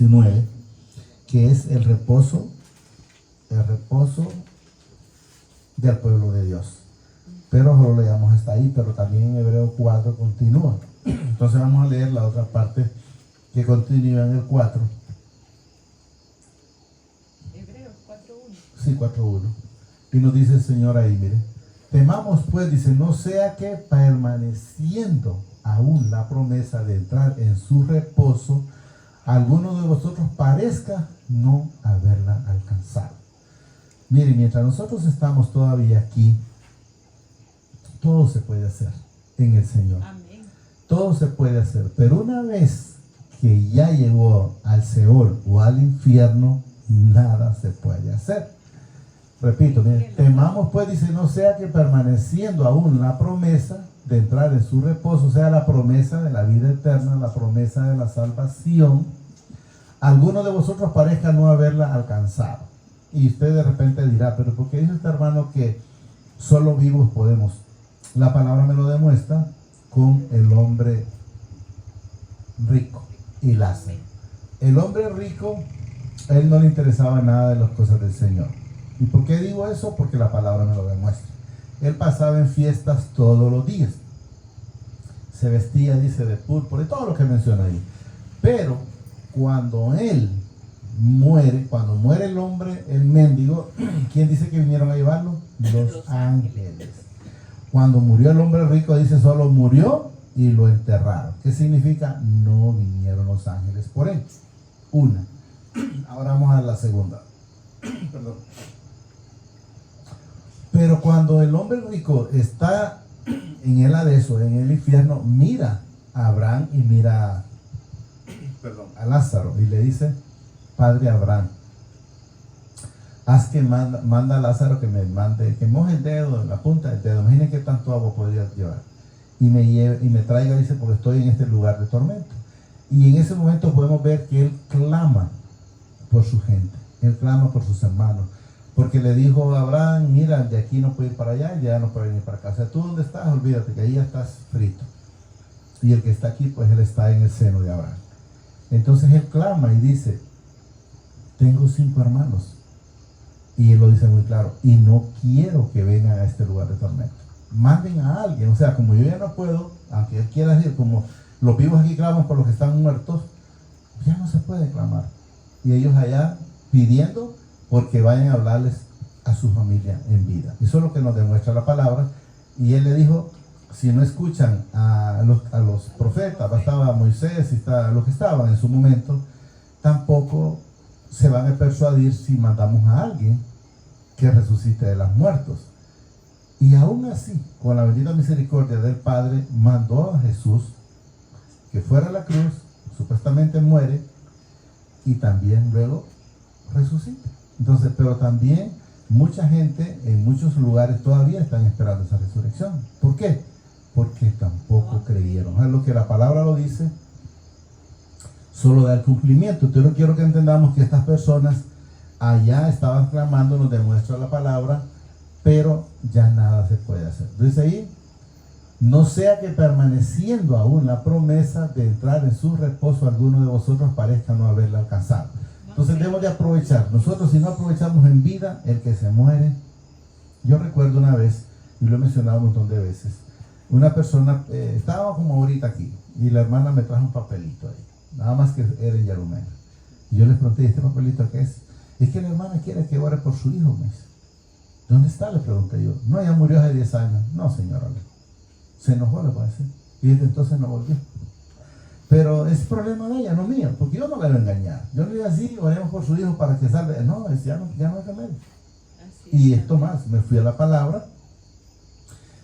19, que es el reposo del pueblo de Dios. Pero solo lo leamos hasta ahí, pero también en Hebreo 4 continúa. Entonces vamos a leer la otra parte que continúa en el 4. Hebreos 4:1. Sí, 4:1. Y nos dice el Señor ahí, mire. Temamos pues, dice, no sea que permaneciendo aún la promesa de entrar en su reposo, alguno de vosotros parezca no haberla alcanzado. Mire, mientras nosotros estamos todavía aquí, todo se puede hacer en el Señor. Amén. Todo se puede hacer, pero una vez que ya llegó al Seol o al infierno, nada se puede hacer. Repito, mire, temamos pues, dice, no sea que permaneciendo aún la promesa de entrar en su reposo, o sea, la promesa de la vida eterna, la promesa de la salvación, alguno de vosotros parezca no haberla alcanzado. Y usted de repente dirá, pero ¿por qué dice este hermano que solo vivos podemos? La palabra me lo demuestra con el hombre rico y Lázaro. El hombre rico, a él no le interesaba nada de las cosas del Señor. ¿Y por qué digo eso? Porque la palabra me lo demuestra. Él pasaba en fiestas todos los días. Se vestía, dice, de púrpura y todo lo que menciona ahí. Pero cuando él muere, cuando muere el hombre, el mendigo, ¿quién dice que vinieron a llevarlo? Los ángeles. Cuando murió el hombre rico, dice, solo murió y lo enterraron. ¿Qué significa? No vinieron los ángeles por él. Una. Ahora vamos a la segunda. Perdón. Pero cuando el hombre rico está en el Hades, en el infierno, mira a Abraham y mira a Lázaro y le dice, Padre Abraham, haz que manda a Lázaro que me mande, que moje el dedo, la punta del dedo, imaginen qué tanto agua podría llevar, y me traiga, dice, porque estoy en este lugar de tormento. Y en ese momento podemos ver que él clama por su gente, él clama por sus hermanos, porque le dijo a Abraham, mira, de aquí no puede ir para allá, ya no puede venir para acá. O sea, tú donde estás, olvídate que ahí ya estás frito. Y el que está aquí, pues él está en el seno de Abraham. Entonces él clama y dice, tengo 5 hermanos. Y él lo dice muy claro, y no quiero que vengan a este lugar de tormento. Manden a alguien, o sea, como yo ya no puedo, aunque él quiera decir, como los vivos aquí claman por los que están muertos, ya no se puede clamar. Y ellos allá pidiendo porque vayan a hablarles a su familia en vida. Eso es lo que nos demuestra la palabra. Y él le dijo, si no escuchan a los profetas, bastaba Moisés y los que estaban en su momento, tampoco se van a persuadir si mandamos a alguien que resucite de los muertos. Y aún así, con la bendita misericordia del Padre, mandó a Jesús que fuera a la cruz, supuestamente muere, y también luego resucita. Entonces, pero también mucha gente en muchos lugares todavía están esperando esa resurrección. ¿Por qué? Porque tampoco creyeron. Es lo que la palabra lo dice, solo da el cumplimiento. Yo no quiero que entendamos que estas personas allá estaban clamando, nos demuestra la palabra, pero ya nada se puede hacer. Dice ahí, no sea que permaneciendo aún la promesa de entrar en su reposo, alguno de vosotros parezca no haberla alcanzado. Entonces debemos de aprovechar. Nosotros, si no aprovechamos en vida, el que se muere. Yo recuerdo una vez, y lo he mencionado un montón de veces, una persona, estaba como ahorita aquí, y la hermana me trajo un papelito ahí, nada más que era en Yarumena. Y yo les pregunté, ¿este papelito qué es? Es que la hermana quiere que ore por su hijo, me dice. ¿Dónde está? Le pregunté yo. No, ella murió hace 10 años. No, señora. Se enojó, le parece. Y desde entonces no volvió. Pero es problema de ella, no mío, porque yo no la voy a engañar. Yo le digo así, oremos por su hijo para que salga. No, ya no hay remedio. Y esto más, me fui a la palabra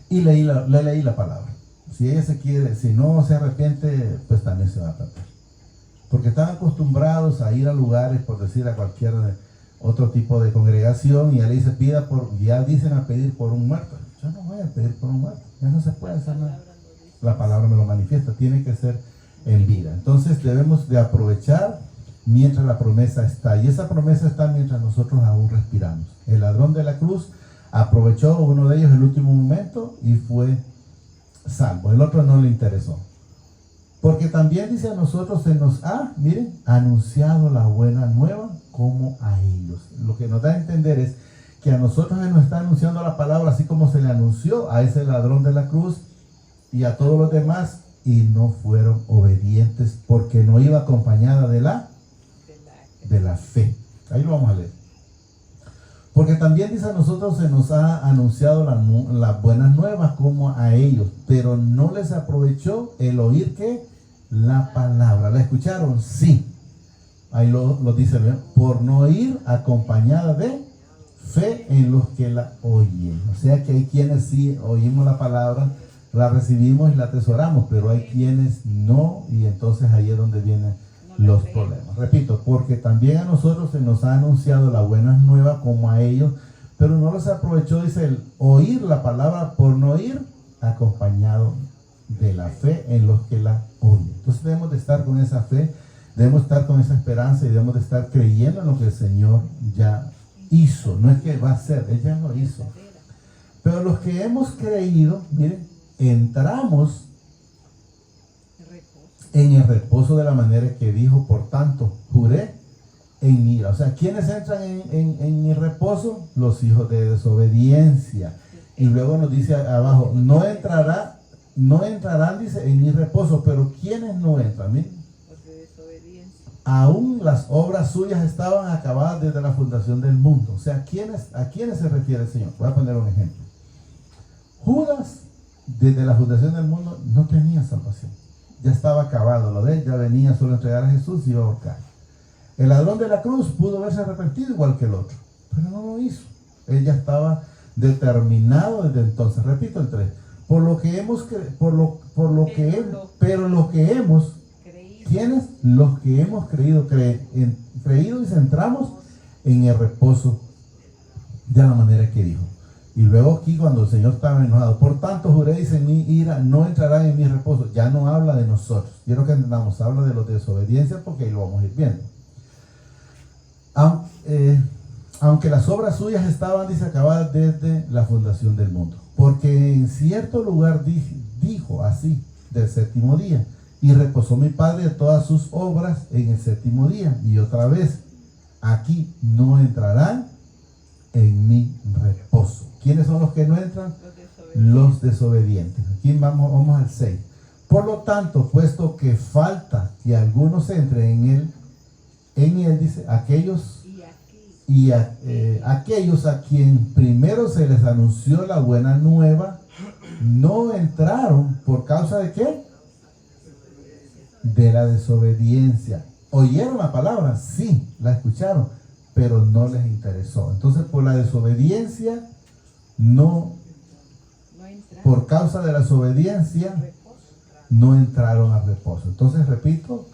y le leí la palabra. Si ella se quiere, si no se arrepiente, pues también se va a perder. Porque están acostumbrados a ir a lugares, por decir, a cualquier otro tipo de congregación, y ya le dice, ya dicen a pedir por un muerto. Yo no voy a pedir por un muerto, ya no se puede hacer nada. La palabra me lo manifiesta, tiene que ser en vida. Entonces debemos de aprovechar mientras la promesa está, y esa promesa está mientras nosotros aún respiramos. El ladrón de la cruz aprovechó, uno de ellos, el último momento y fue salvo. El otro no le interesó. Porque también dice a nosotros se nos ha, miren, anunciado la buena nueva como a ellos. Lo que nos da a entender es que a nosotros se nos está anunciando la palabra así como se le anunció a ese ladrón de la cruz y a todos los demás, y no fueron obedientes porque no iba acompañada de la fe. Ahí lo vamos a leer. Porque también dice a nosotros se nos ha anunciado las buenas nuevas como a ellos, pero no les aprovechó el oír que la palabra. ¿La escucharon? Sí. Ahí lo dice, ¿verdad? Por no ir acompañada de fe en los que la oyen. O sea que hay quienes sí oímos la palabra, la recibimos y la atesoramos, pero hay quienes no, y entonces ahí es donde vienen los problemas. Repito, porque también a nosotros se nos ha anunciado la buena nueva como a ellos, pero no les aprovechó, dice, el oír la palabra por no ir acompañado de la fe en los que la oyen. Entonces debemos de estar con esa fe, debemos estar con esa esperanza y debemos de estar creyendo en lo que el Señor ya hizo. No es que va a hacer, Él ya lo hizo. Pero los que hemos creído, miren, entramos en el reposo de la manera que dijo, por tanto, juré en mi ira. O sea, ¿quiénes entran en el reposo? Los hijos de desobediencia. Y luego nos dice abajo, no entrarán, dice, en mi reposo. Pero ¿quiénes no entran? Miren, Los de desobediencia. aún las obras suyas estaban acabadas desde la fundación del mundo. O sea, ¿a quiénes se refiere el Señor? Voy a poner un ejemplo. Judas, desde la fundación del mundo, no tenía salvación. Ya estaba acabado lo de él, ya venía solo a entregar a Jesús y iba a ahorcar. El ladrón de la cruz pudo haberse arrepentido igual que el otro, pero no lo hizo. Él ya estaba determinado desde entonces. Repito el 3. ¿Quiénes? Los que hemos creído y centramos en el reposo de la manera que dijo. Y luego aquí cuando el Señor estaba enojado, por tanto juré, dice, en mi ira no entrarán en mi reposo. Ya no habla de nosotros. Quiero que entendamos, habla de los de desobediencia porque ahí lo vamos a ir viendo. Aunque las obras suyas estaban, dice, acabadas desde la fundación del mundo. Porque en cierto lugar dijo así, del séptimo día, y reposó mi Padre de todas sus obras en el séptimo día. Y otra vez, aquí no entrarán en mi reposo. ¿Quiénes son los que no entran? Los desobedientes. Aquí vamos al 6. Por lo tanto, puesto que falta que algunos entren en él, dice, aquellos a quien primero se les anunció la buena nueva, no entraron por causa de ¿qué? De la desobediencia. ¿Oyeron la palabra? Sí, la escucharon, pero no les interesó. Entonces, por la desobediencia, por causa de la desobediencia, no entraron al reposo. Entonces, repito,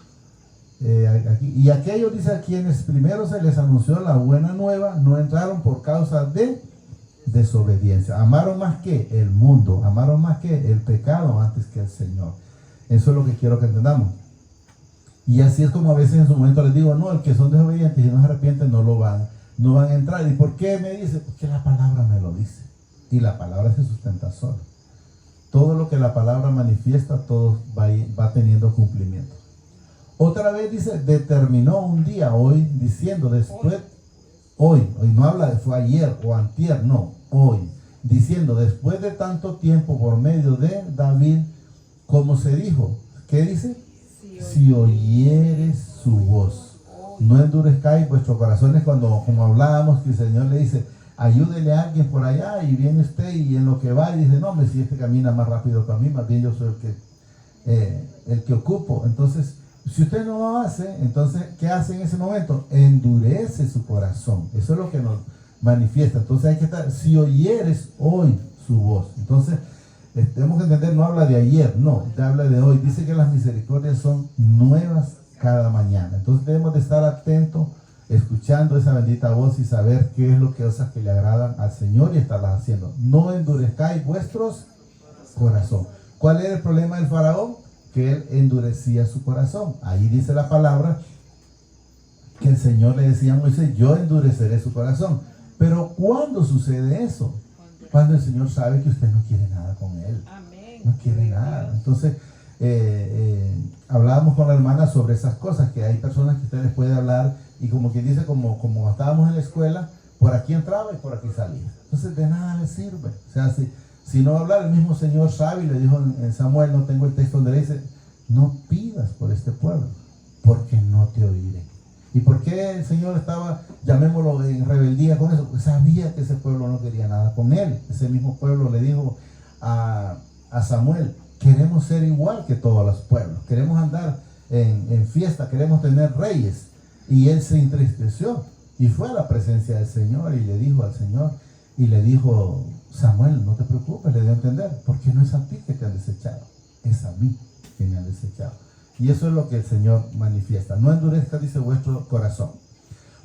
aquí, y aquellos, dice, a quienes primero se les anunció la buena nueva, no entraron por causa de desobediencia. Amaron más que el mundo, amaron más que el pecado antes que el Señor. Eso es lo que quiero que entendamos. Y así es como a veces en su momento les digo, no, el que son desobedientes y no se arrepienten no van a entrar. ¿Y por qué me dice? Porque la palabra me lo dice. Y la palabra se sustenta sola. Todo lo que la palabra manifiesta, todo va teniendo cumplimiento. Otra vez dice, determinó un día, hoy, diciendo, después, hoy no habla de fue ayer o antier, no, hoy, diciendo, después de tanto tiempo por medio de David, como se dijo, ¿qué dice? Si oyeres su voz, no endurezcáis vuestros corazones, como hablábamos, que el Señor le dice, ayúdele a alguien por allá y viene usted y en lo que va y dice, no, hombre, si este camina más rápido que a mí, más bien yo soy el que ocupo. Entonces, si usted no lo hace, entonces, ¿qué hace en ese momento? Endurece su corazón. Eso es lo que nos manifiesta. Entonces hay que estar, si oyeres hoy su voz. Entonces, tenemos que entender, no habla de ayer, no, te habla de hoy. Dice que las misericordias son nuevas cada mañana. Entonces debemos de estar atentos, escuchando esa bendita voz y saber qué es lo que cosas que le agradan al Señor y estarlas haciendo. No endurezcáis vuestros corazón. ¿Cuál era el problema del faraón? Que él endurecía su corazón. Ahí dice la palabra que el Señor le decía a Moisés, yo endureceré su corazón. Pero ¿cuándo sucede eso? Cuando el Señor sabe que usted no quiere nada con él. Amén. No quiere nada. Entonces, hablábamos con la hermana sobre esas cosas, que hay personas que usted les puede hablar y como quien dice, como estábamos en la escuela, por aquí entraba y por aquí salía. Entonces de nada le sirve. O sea, si no va a hablar, el mismo Señor sabe y le dijo en Samuel, no tengo el texto donde le dice, no pidas por este pueblo, porque no te oiré. ¿Y por qué el Señor estaba, llamémoslo, en rebeldía con eso? Pues sabía que ese pueblo no quería nada con él. Ese mismo pueblo le dijo a Samuel, queremos ser igual que todos los pueblos, queremos andar en fiesta, queremos tener reyes. Y él se entristeció y fue a la presencia del Señor y le dijo al Señor, y le dijo, Samuel, no te preocupes, le dio a entender, porque no es a ti que te han desechado, es a mí que me han desechado. Y eso es lo que el Señor manifiesta. No endurezca, dice, vuestro corazón.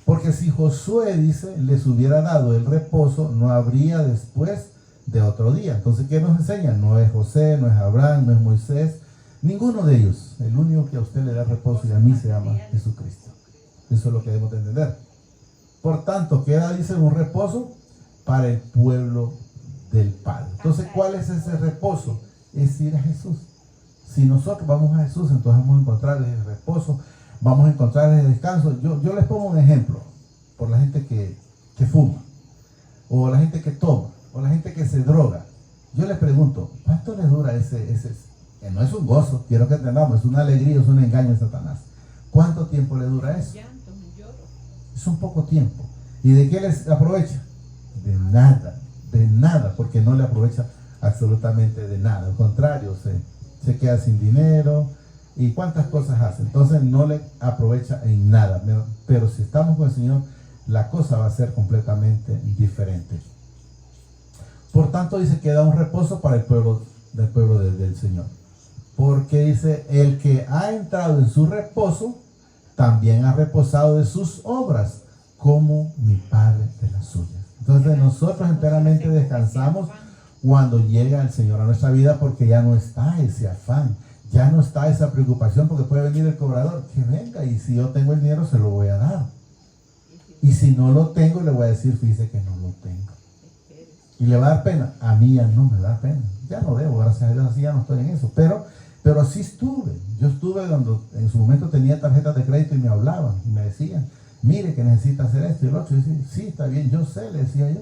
Porque si Josué, dice, les hubiera dado el reposo, no habría después de otro día. Entonces, ¿qué nos enseña? No es José, no es Abraham, no es Moisés, ninguno de ellos. El único que a usted le da reposo y a mí se llama Jesucristo. Eso es lo que debemos de entender. Por tanto, queda, dice, un reposo para el pueblo del Padre. Entonces, ¿cuál es ese reposo? Es ir a Jesús. Si nosotros vamos a Jesús, entonces vamos a encontrar el reposo, vamos a encontrar el descanso. Yo les pongo un ejemplo, por la gente que fuma, o la gente que toma, o la gente que se droga. Yo les pregunto, ¿cuánto les dura ese? Que no es un gozo, quiero que entendamos, es una alegría, es un engaño de Satanás. ¿Cuánto tiempo le dura eso? Es un poco tiempo. ¿Y de qué les aprovecha? De nada, porque no le aprovecha absolutamente de nada. Al contrario, se queda sin dinero y cuántas cosas hace. Entonces no le aprovecha en nada. Pero si estamos con el Señor, la cosa va a ser completamente diferente. Por tanto, dice que da un reposo para el pueblo del Señor. Porque dice, el que ha entrado en su reposo, también ha reposado de sus obras, como mi Padre de las suyas. Entonces nosotros enteramente descansamos cuando llega el Señor a nuestra vida, porque ya no está ese afán, ya no está esa preocupación, porque puede venir el cobrador, que venga, y si yo tengo el dinero se lo voy a dar. Y si no lo tengo, le voy a decir, fíjese que no lo tengo. Y le va a dar pena. A mí ya no me da pena. Ya no debo, gracias a Dios, así ya no estoy en eso. Pero así estuve. Yo estuve cuando en su momento tenía tarjetas de crédito y me hablaban y me decían, mire que necesita hacer esto y lo otro. Y yo decía, sí, está bien, yo sé, le decía yo.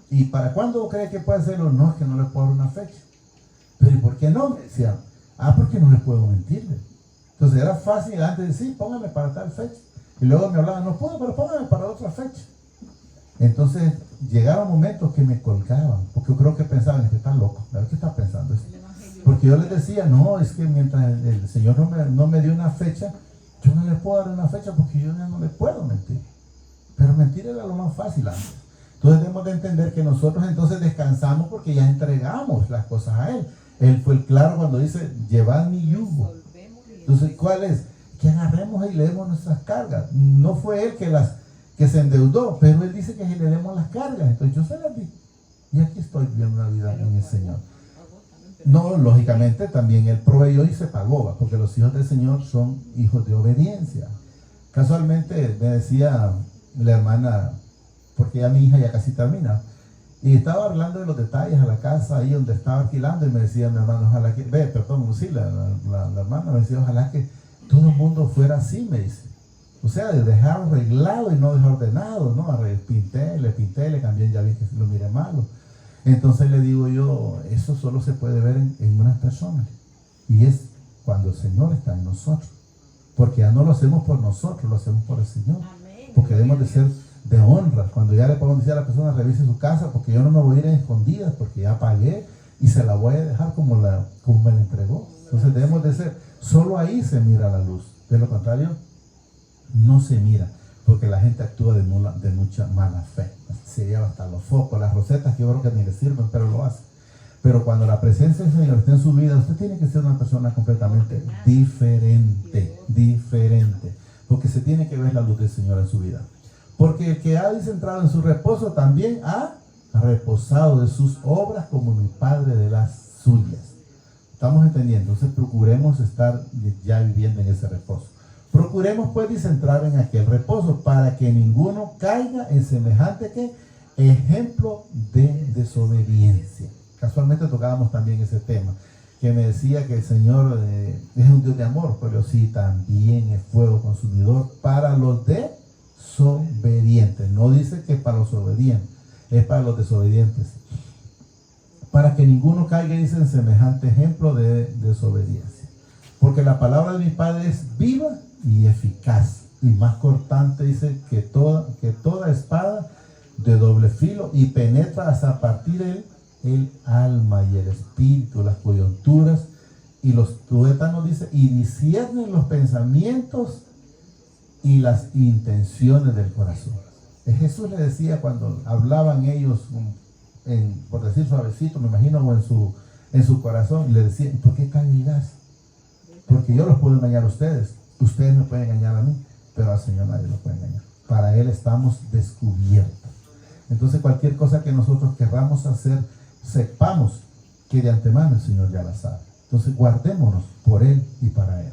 ¿Y para cuándo cree que puede hacerlo? No, es que no le puedo dar una fecha. Pero ¿y por qué no? Me decían, porque no le puedo mentirle. Entonces era fácil antes de decir, póngame para tal fecha. Y luego me hablaban, no puedo, pero póngame para otra fecha. Entonces llegaban momentos que me colgaban, porque yo creo que pensaban, es que está loco, a ver qué está pensando eso. Porque yo les decía, no, es que mientras el Señor no me dio una fecha, yo no le puedo dar una fecha porque yo ya no le puedo mentir. Pero mentir era lo más fácil antes. Entonces debemos de entender que nosotros entonces descansamos porque ya entregamos las cosas a Él. Él fue el claro cuando dice, llevad mi yugo. Entonces, ¿cuál es? Que agarremos y leemos nuestras cargas. No fue Él que se endeudó, pero Él dice que le demos las cargas. Entonces yo se las di. Y aquí estoy viviendo una vida en el Señor. No, lógicamente también Él proveyó y se pagó, porque los hijos del Señor son hijos de obediencia. Casualmente me decía la hermana, porque ya mi hija ya casi termina, y estaba hablando de los detalles a la casa ahí donde estaba alquilando, y me decía mi hermano, ojalá que, la hermana me decía, ojalá que todo el mundo fuera así, me dice. O sea, de dejar arreglado y no dejar ordenado, ¿no? Le pinté, le cambié, ya vi que lo miré malo. Entonces le digo yo, eso solo se puede ver en unas personas. Y es cuando el Señor está en nosotros. Porque ya no lo hacemos por nosotros, lo hacemos por el Señor. Porque debemos de ser de honra. Cuando ya le podemos decir a la persona, revise su casa, porque yo no me voy a ir en escondidas, porque ya pagué y se la voy a dejar como me la entregó. Entonces debemos de ser, solo ahí se mira la luz. De lo contrario, no se mira, porque la gente actúa de mucha mala fe. Se lleva hasta los focos, las rosetas que yo creo que ni le sirven, pero lo hace. Pero cuando la presencia del Señor está en su vida, usted tiene que ser una persona completamente diferente, porque se tiene que ver la luz del Señor en su vida. Porque el que ha entrado en su reposo también ha reposado de sus obras como mi Padre de las suyas. ¿Estamos entendiendo? Entonces procuremos estar ya viviendo en ese reposo. Procuremos pues dice entrar en aquel reposo para que ninguno caiga en semejante ejemplo de desobediencia. Casualmente tocábamos también ese tema. que me decía que el Señor es un Dios de amor, pero sí también es fuego consumidor para los desobedientes. No dice que es para los obedientes, es para los desobedientes. Para que ninguno caiga, dice, en semejante ejemplo de desobediencia. Porque la palabra de mi Padre es viva y eficaz, y más cortante, dice, que toda espada de doble filo, y penetra hasta partir el alma y el espíritu, las coyunturas y los tuétanos, dice, y disciernen los pensamientos y las intenciones del corazón. Jesús le decía cuando hablaban ellos, por decir suavecito, me imagino, o en su corazón, le decía, ¿por qué caerás? Porque yo los puedo engañar a ustedes me pueden engañar a mí, pero al Señor nadie los puede engañar. Para Él estamos descubiertos. Entonces cualquier cosa que nosotros querramos hacer, sepamos que de antemano el Señor ya la sabe. Entonces guardémonos por Él y para Él.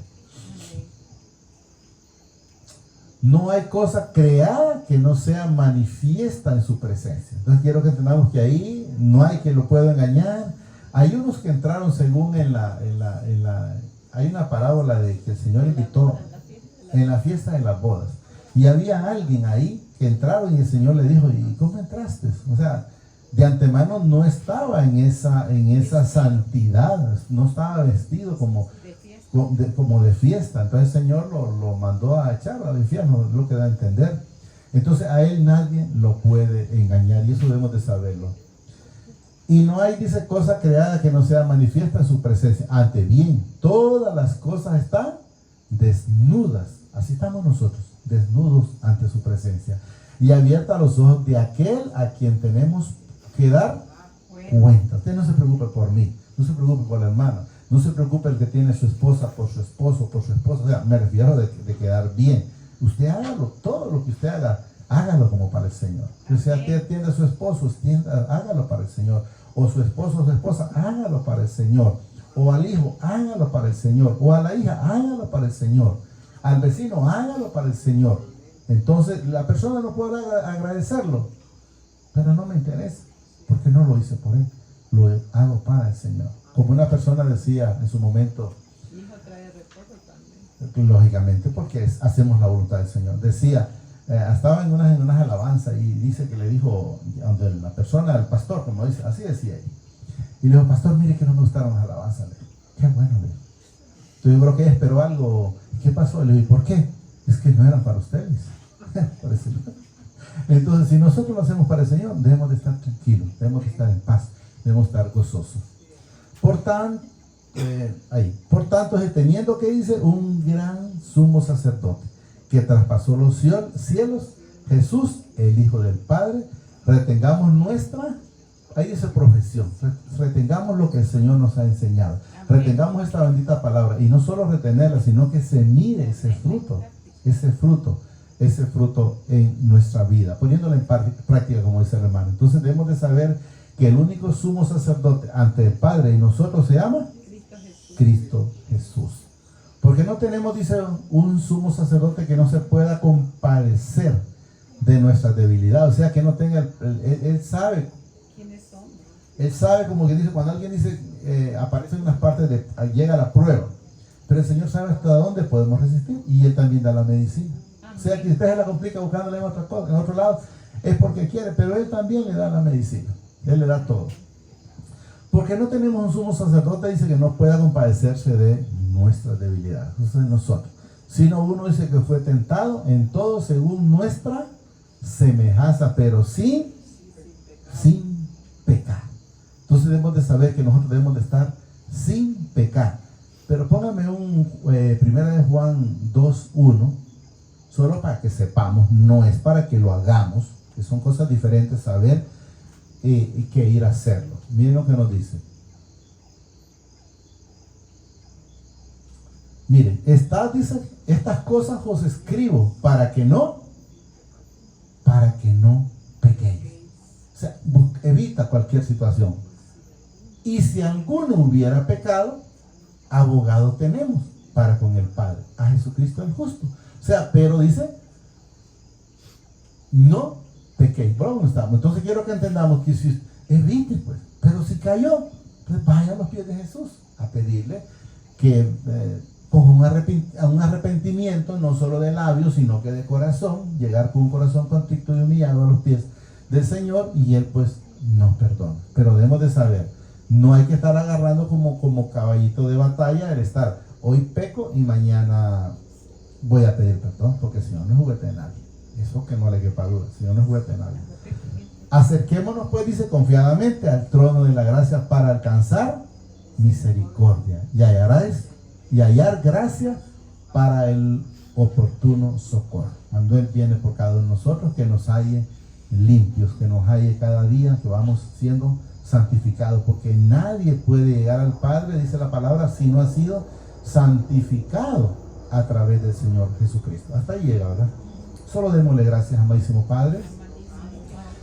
No hay cosa creada que no sea manifiesta en su presencia. Entonces quiero que entendamos que ahí no hay que lo pueda engañar. Hay unos que entraron según hay una parábola de que el Señor invitó en la fiesta de las bodas. Y había alguien ahí que entraron y el Señor le dijo, ¿y cómo entraste? O sea, de antemano no estaba en esa santidad, no estaba vestido como de fiesta. Entonces el Señor lo mandó a echar al infierno, es lo que da a entender. Entonces a él nadie lo puede engañar, y eso debemos de saberlo. Y no hay, dice, cosa creada que no sea manifiesta en su presencia. Ante bien, todas las cosas están desnudas. Así estamos nosotros, desnudos ante su presencia, y abierta los ojos de aquel a quien tenemos que dar cuenta. Usted no se preocupe por mí, no se preocupe por la hermana, no se preocupe el que tiene su esposa por su esposo, por su esposa. O sea, me refiero de quedar bien. Usted hágalo, todo lo que usted haga, hágalo como para el Señor. O sea, usted atiende a su esposo, hágalo para el Señor. O su esposo o su esposa, hágalo para el Señor. O al hijo, hágalo para el Señor. O a la hija, hágalo para el Señor. Al vecino, hágalo para el Señor. Entonces, la persona no podrá agradecerlo, pero no me interesa, porque no lo hice por él, lo hago para el Señor. Como una persona decía en su momento, hijo trae reposo también. Lógicamente, porque hacemos la voluntad del Señor. Decía, estaba en unas alabanzas, y dice que le dijo donde la persona, el pastor, como dice, así decía ahí, y le dijo, pastor, mire que no me gustaron las alabanzas. Le dijo, qué bueno, le dijo. Entonces yo creo que ella esperó algo. ¿Qué pasó? Le dijo, ¿y por qué? Es que no eran para ustedes. Por eso. Entonces, si nosotros lo hacemos para el Señor, debemos de estar tranquilos, debemos de estar en paz, debemos estar gozosos. Por tanto, teniendo, que dice, un gran sumo sacerdote que traspasó los cielos, Jesús, el Hijo del Padre, retengamos nuestra, ahí dice profesión, retengamos lo que el Señor nos ha enseñado. Retengamos esta bendita palabra, y no solo retenerla, sino que se mire ese fruto en nuestra vida, poniéndolo en práctica, como dice el hermano. Entonces debemos de saber que el único sumo sacerdote ante el Padre y nosotros se llama Cristo Jesús. Porque no tenemos, dice, un sumo sacerdote que no se pueda compadecer de nuestras debilidades, o sea, que no tenga, él sabe. ¿Quiénes son? Él sabe, como que dice, cuando alguien dice, aparece en unas partes, llega la prueba, pero el Señor sabe hasta dónde podemos resistir, y Él también da la medicina. O sea, que usted se la complica buscándole en otro lado, es porque quiere, pero Él también le da la medicina, Él le da todo. Porque no tenemos un sumo sacerdote, dice, que no pueda compadecerse de nuestras debilidades, eso es de nosotros, sino uno, dice, que fue tentado en todo según nuestra semejanza, pero sin pecar. Entonces debemos de saber que nosotros debemos de estar sin pecar. Pero póngame un 1 de Juan 2:1, solo para que sepamos, no es para que lo hagamos, que son cosas diferentes saber y que ir a hacerlo. Miren lo que nos dice. Miren, dice, estas cosas os escribo para que no pequéis. O sea, evita cualquier situación. Y si alguno hubiera pecado, abogado tenemos para con el Padre, a Jesucristo el justo. O sea, pero dice, no pequéis. Bueno, estamos. Entonces quiero que entendamos que si evite, pues, pero si cayó, pues vaya a los pies de Jesús, a pedirle que con un arrepentimiento, no solo de labios, sino que de corazón, llegar con un corazón contrito y humillado a los pies del Señor, y Él pues nos perdona. Pero debemos de saber, no hay que estar agarrando como caballito de batalla, el estar, hoy peco y mañana voy a pedir perdón, porque el Señor no es juguete de nadie. Eso que no le quepa duda, el Señor no es juguete de nadie. Acerquémonos pues, dice, confiadamente al trono de la gracia para alcanzar misericordia y hallar gracia para el oportuno socorro. Cuando Él viene por cada uno de nosotros, que nos halle limpios, que nos halle cada día, que vamos siendo santificados, porque nadie puede llegar al Padre, dice la palabra, si no ha sido santificado a través del Señor Jesucristo. Hasta ahí llega, ¿verdad? Solo démosle gracias, amadísimo Padre.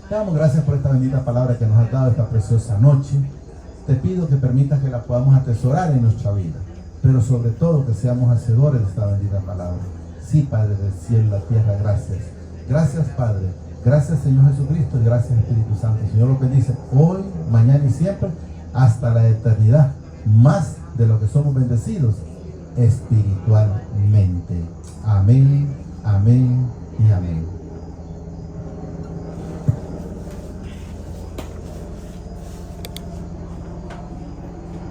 Te damos gracias por esta bendita palabra que nos has dado esta preciosa noche. Te pido que permitas que la podamos atesorar en nuestra vida, pero sobre todo que seamos hacedores de esta bendita palabra. Sí, Padre del cielo y la tierra, gracias. Gracias, Padre. Gracias, Señor Jesucristo, y gracias, Espíritu Santo. El Señor los bendice hoy, mañana y siempre, hasta la eternidad, más de lo que somos bendecidos espiritualmente. Amén, amén y amén.